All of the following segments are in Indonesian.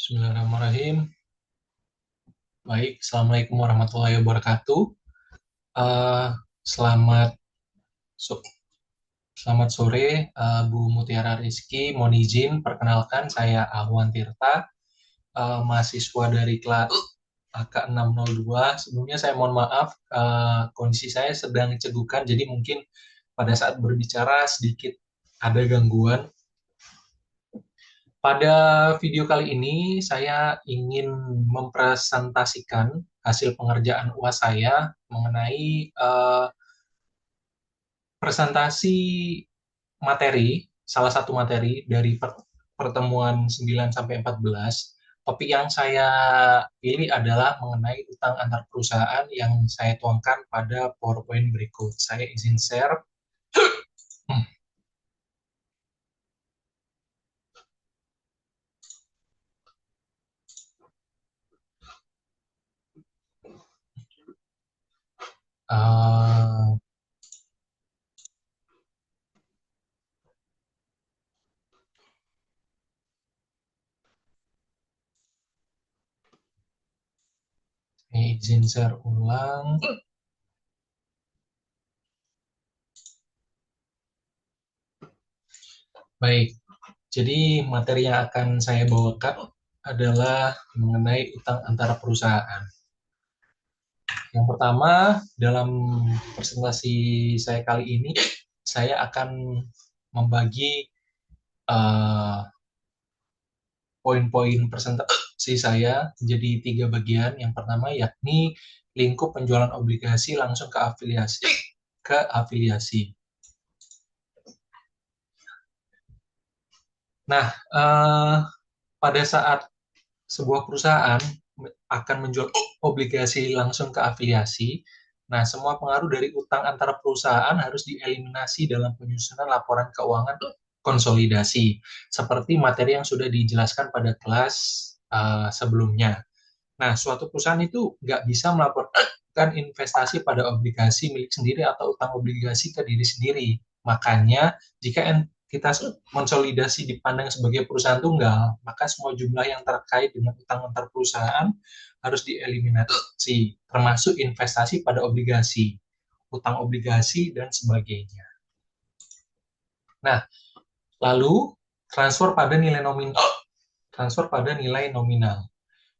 Bismillahirrahmanirrahim. Baik, Assalamualaikum warahmatullahi wabarakatuh. Eh, selamat so- selamat sore, Bu Mutiara Rizky. Mohon izin, perkenalkan saya Ahwan Tirta, mahasiswa dari kelas AK602. Sebelumnya saya mohon maaf, kondisi saya sedang cegukan, jadi mungkin pada saat berbicara sedikit ada gangguan. Pada video kali ini, saya ingin mempresentasikan hasil pengerjaan UAS saya mengenai presentasi materi, salah satu materi dari pertemuan 9 sampai 14. Topik yang saya pilih adalah mengenai utang antar perusahaan yang saya tuangkan pada PowerPoint berikut. Saya izin share. Uh, izin share ulang. Baik, jadi materi yang akan saya bawakan adalah mengenai utang antara perusahaan. Yang pertama, dalam presentasi saya kali ini, saya akan membagi uh, poin-poin presentasi saya menjadi 3 bagian. Yang pertama yakni lingkup penjualan obligasi langsung ke afiliasi. Nah, pada saat sebuah perusahaan akan menjual obligasi langsung ke afiliasi. Nah, semua pengaruh dari utang antara perusahaan harus dieliminasi dalam penyusunan laporan keuangan konsolidasi, seperti materi yang sudah dijelaskan pada kelas sebelumnya. Nah, suatu perusahaan itu nggak bisa melaporkan investasi pada obligasi milik sendiri atau utang obligasi ke diri sendiri. Makanya, jika kita konsolidasi dipandang sebagai perusahaan tunggal, maka semua jumlah yang terkait dengan utang antar perusahaan harus dieliminasi, termasuk investasi pada obligasi, utang obligasi, dan sebagainya. Nah, lalu transfer pada nilai nominal.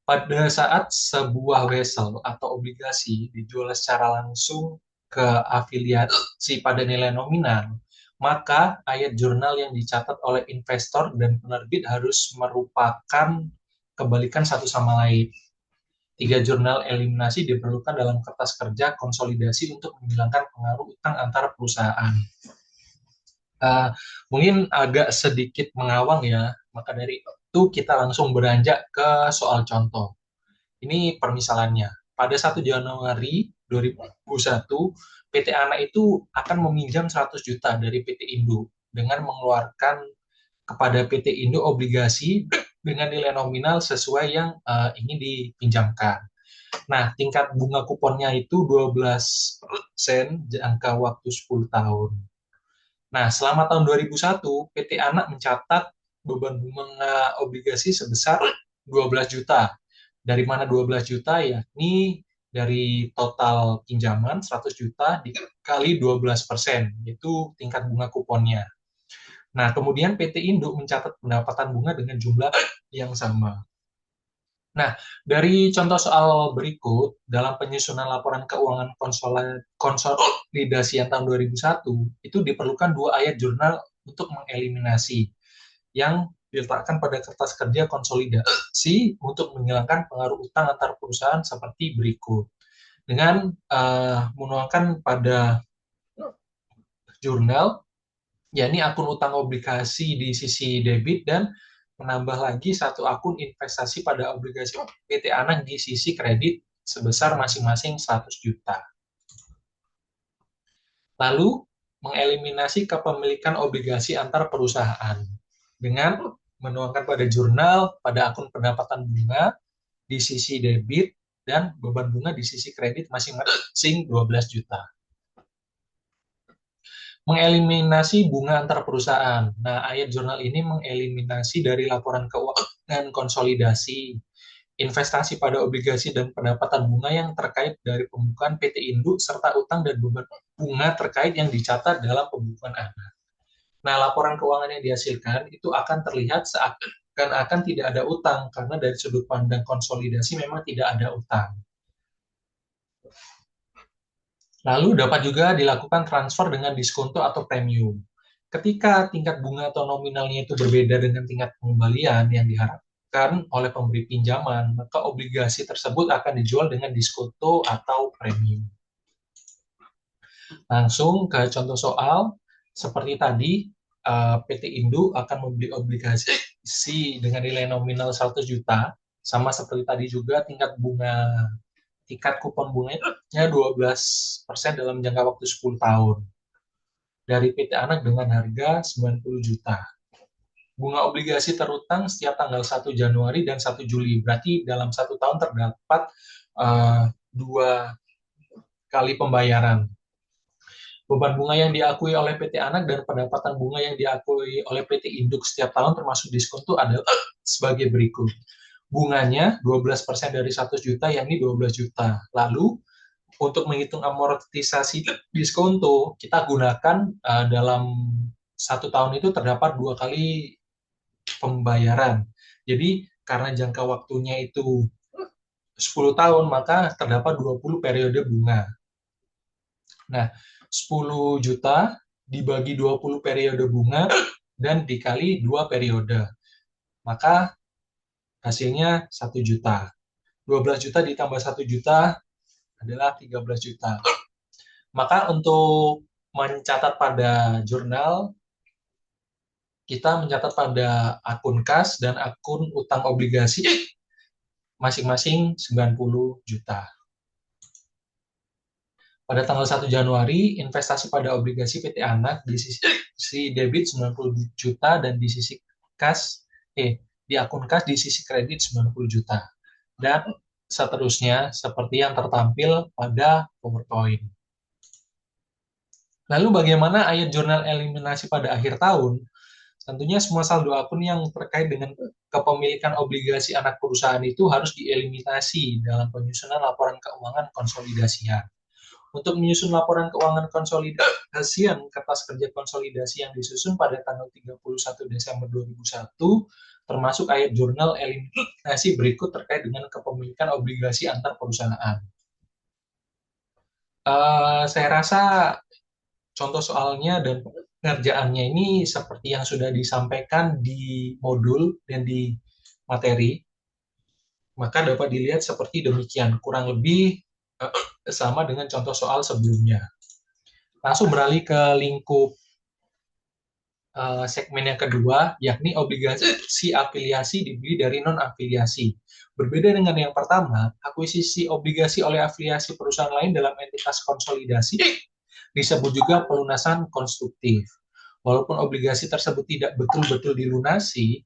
Pada saat sebuah wesel atau obligasi dijual secara langsung ke afiliasi pada nilai nominal, maka ayat jurnal yang dicatat oleh investor dan penerbit harus merupakan kebalikan satu sama lain. 3 jurnal eliminasi diperlukan dalam kertas kerja konsolidasi untuk menghilangkan pengaruh utang antara perusahaan. Uh, Mungkin agak sedikit mengawang ya, maka dari itu kita langsung beranjak ke soal contoh. Ini permisalannya. Pada 1 Januari 2001, PT ANA itu akan meminjam 100 juta dari PT Indo dengan mengeluarkan kepada PT Indo obligasi dengan nilai nominal sesuai yang ingin dipinjamkan. Nah, tingkat bunga kuponnya itu 12% jangka waktu 10 tahun. Nah, selama tahun 2001, PT ANA mencatat beban bunga obligasi sebesar 12 juta. Dari mana 12 juta? Yakni dari total pinjaman 100 juta dikali 12%, itu tingkat bunga kuponnya. Nah, kemudian PT Indo mencatat pendapatan bunga dengan jumlah yang sama. Nah, dari contoh soal berikut, dalam penyusunan laporan keuangan konsolidasi yang tahun 2001, itu diperlukan 2 ayat jurnal untuk mengeliminasi yang diletakkan pada kertas kerja konsolidasi untuk menghilangkan pengaruh utang antar perusahaan seperti berikut. Dengan menuangkan pada jurnal, yakni akun utang obligasi di sisi debit dan menambah lagi satu akun investasi pada obligasi PT ANA di sisi kredit sebesar masing-masing 100 juta. Lalu, mengeliminasi kepemilikan obligasi antar perusahaan dengan menuangkan pada jurnal, pada akun pendapatan bunga di sisi debit dan beban bunga di sisi kredit masing-masing 12 juta. Mengeliminasi bunga antar perusahaan. Nah, ayat jurnal ini mengeliminasi dari laporan keuangan dan konsolidasi, investasi pada obligasi dan pendapatan bunga yang terkait dari pembukuan PT Induk, serta utang dan beban bunga terkait yang dicatat dalam pembukuan anak. Nah, laporan keuangan yang dihasilkan itu akan terlihat seakan-akan tidak ada utang, karena dari sudut pandang konsolidasi memang tidak ada utang. Lalu dapat juga dilakukan transfer dengan diskonto atau premium. Ketika tingkat bunga atau nominalnya itu berbeda dengan tingkat pengembalian yang diharapkan oleh pemberi pinjaman, maka obligasi tersebut akan dijual dengan diskonto atau premium. Langsung ke contoh soal, seperti tadi, PT Indo akan membeli obligasi dengan nilai nominal 100 juta, sama seperti tadi juga tingkat kupon bunganya 12% dalam jangka waktu 10 tahun. Dari PT Anak dengan harga 90 juta. Bunga obligasi terutang setiap tanggal 1 Januari dan 1 Juli. Berarti dalam 1 tahun terdapat 2 kali pembayaran. Beban bunga yang diakui oleh PT Anak dan pendapatan bunga yang diakui oleh PT Induk setiap tahun termasuk diskon itu adalah sebagai berikut. Bunganya 12% dari 100 juta, yakni 12 juta. Lalu untuk menghitung amortisasi diskonto, kita gunakan dalam 1 tahun itu terdapat 2 kali pembayaran. Jadi karena jangka waktunya itu 10 tahun, maka terdapat 20 periode bunga. Nah, 10 juta dibagi 20 periode bunga dan dikali 2 periode. Maka hasilnya 1 juta. 12 juta ditambah 1 juta adalah 13 juta. Maka untuk mencatat pada jurnal, kita mencatat pada akun kas dan akun utang obligasi masing-masing 90 juta. Pada tanggal 1 Januari, investasi pada obligasi PT Anak di sisi debit 90 juta dan di sisi di akun kas di sisi kredit 90 juta. Dan seterusnya seperti yang tertampil pada PowerPoint. Lalu bagaimana ayat jurnal eliminasi pada akhir tahun? Tentunya semua saldo akun yang terkait dengan kepemilikan obligasi anak perusahaan itu harus dieliminasi dalam penyusunan laporan keuangan konsolidasian. Untuk menyusun laporan keuangan konsolidasian, kertas kerja konsolidasi yang disusun pada tanggal 31 Desember 2001, termasuk ayat jurnal eliminasi berikut terkait dengan kepemilikan obligasi antar perusahaan. Saya rasa contoh soalnya dan pengerjaannya ini seperti yang sudah disampaikan di modul dan di materi, maka dapat dilihat seperti demikian, kurang lebih sama dengan contoh soal sebelumnya. Langsung beralih ke lingkup segmen yang kedua, yakni obligasi afiliasi dibeli dari non-afiliasi. Berbeda dengan yang pertama, akuisisi obligasi oleh afiliasi perusahaan lain dalam entitas konsolidasi disebut juga pelunasan konstruktif. Walaupun obligasi tersebut tidak betul-betul dilunasi,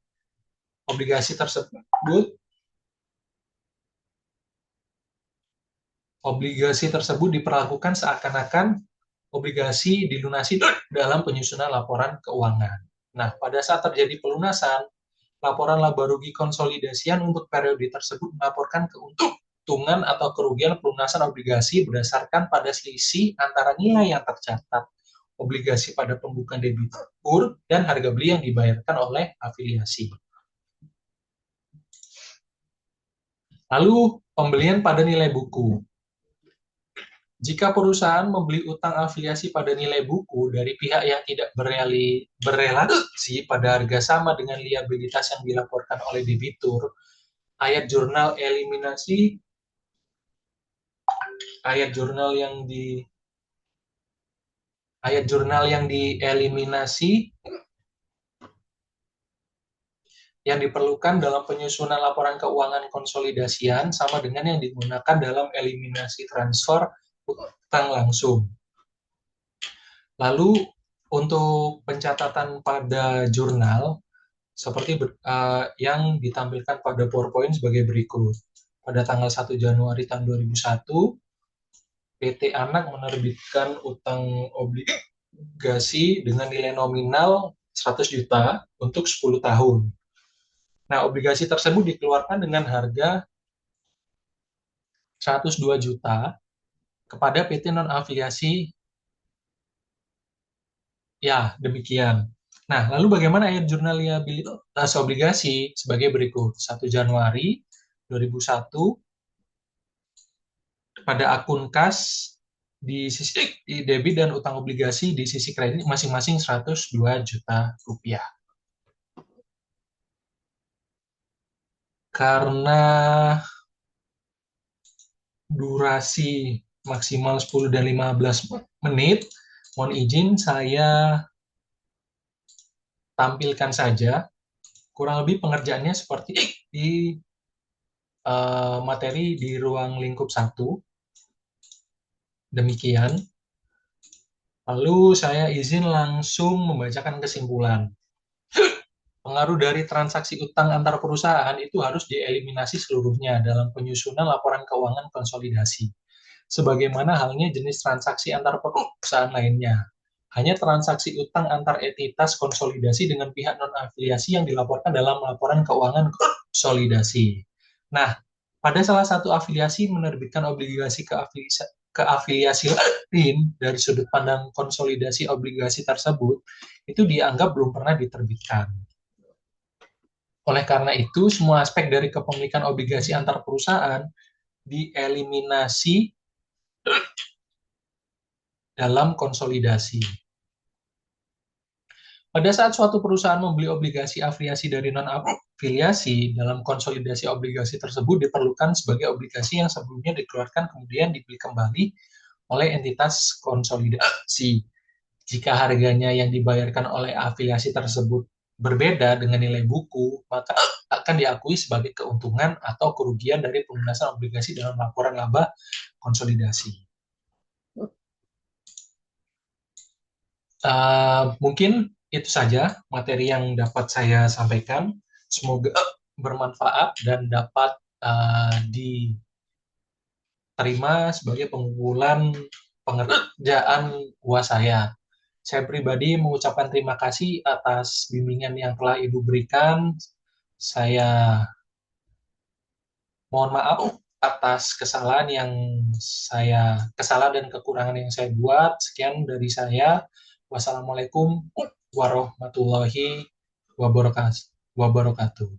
obligasi tersebut diperlakukan seakan-akan obligasi dilunasi dalam penyusunan laporan keuangan. Nah, pada saat terjadi pelunasan, laporan laba rugi konsolidasian untuk periode tersebut melaporkan keuntungan atau kerugian pelunasan obligasi berdasarkan pada selisih antara nilai yang tercatat obligasi pada pembukaan debitur dan harga beli yang dibayarkan oleh afiliasi. Lalu, pembelian pada nilai buku. Jika perusahaan membeli utang afiliasi pada nilai buku dari pihak yang tidak berelasi pada harga sama dengan liabilitas yang dilaporkan oleh debitur, ayat jurnal yang dieliminasi yang diperlukan dalam penyusunan laporan keuangan konsolidasian sama dengan yang digunakan dalam eliminasi transfer utang langsung. Lalu untuk pencatatan pada jurnal seperti yang ditampilkan pada PowerPoint sebagai berikut. Pada tanggal 1 Januari tahun 2001, PT Anak menerbitkan utang obligasi dengan nilai nominal 100 juta untuk 10 tahun. Nah, obligasi tersebut dikeluarkan dengan harga 102 juta kepada PT non-afiliasi. Ya, demikian. Nah, lalu bagaimana air jurnal liabilitas obligasi? Sebagai berikut. 1 Januari 2001 pada akun kas di sisi debit dan utang obligasi di sisi kredit masing-masing 102 juta rupiah. Karena durasi maksimal 10 dan 15 menit, mohon izin saya tampilkan saja. Kurang lebih pengerjaannya seperti di materi di ruang lingkup 1. Demikian. Lalu saya izin langsung membacakan kesimpulan. Pengaruh dari transaksi utang antar perusahaan itu harus dieliminasi seluruhnya dalam penyusunan laporan keuangan konsolidasi. Sebagaimana halnya jenis transaksi antar perusahaan lainnya. Hanya transaksi utang antar entitas konsolidasi dengan pihak non-afiliasi yang dilaporkan dalam laporan keuangan konsolidasi. Nah, pada salah satu afiliasi menerbitkan obligasi keafiliasi lain dari sudut pandang konsolidasi obligasi tersebut, itu dianggap belum pernah diterbitkan. Oleh karena itu, semua aspek dari kepemilikan obligasi antar perusahaan dieliminasi dalam konsolidasi. Pada saat suatu perusahaan membeli obligasi afiliasi dari non-afiliasi, dalam konsolidasi obligasi tersebut diperlukan sebagai obligasi yang sebelumnya dikeluarkan kemudian dibeli kembali oleh entitas konsolidasi. Jika harganya yang dibayarkan oleh afiliasi tersebut berbeda dengan nilai buku, maka akan diakui sebagai keuntungan atau kerugian dari pelunasan obligasi dalam laporan laba konsolidasi. Mungkin itu saja materi yang dapat saya sampaikan. Semoga bermanfaat dan dapat diterima sebagai pengumpulan pengerjaan UAS saya. Saya pribadi mengucapkan terima kasih atas bimbingan yang telah Ibu berikan. Saya mohon maaf atas kesalahan dan kekurangan yang saya buat. Sekian dari saya. Wassalamualaikum warahmatullahi wabarakatuh.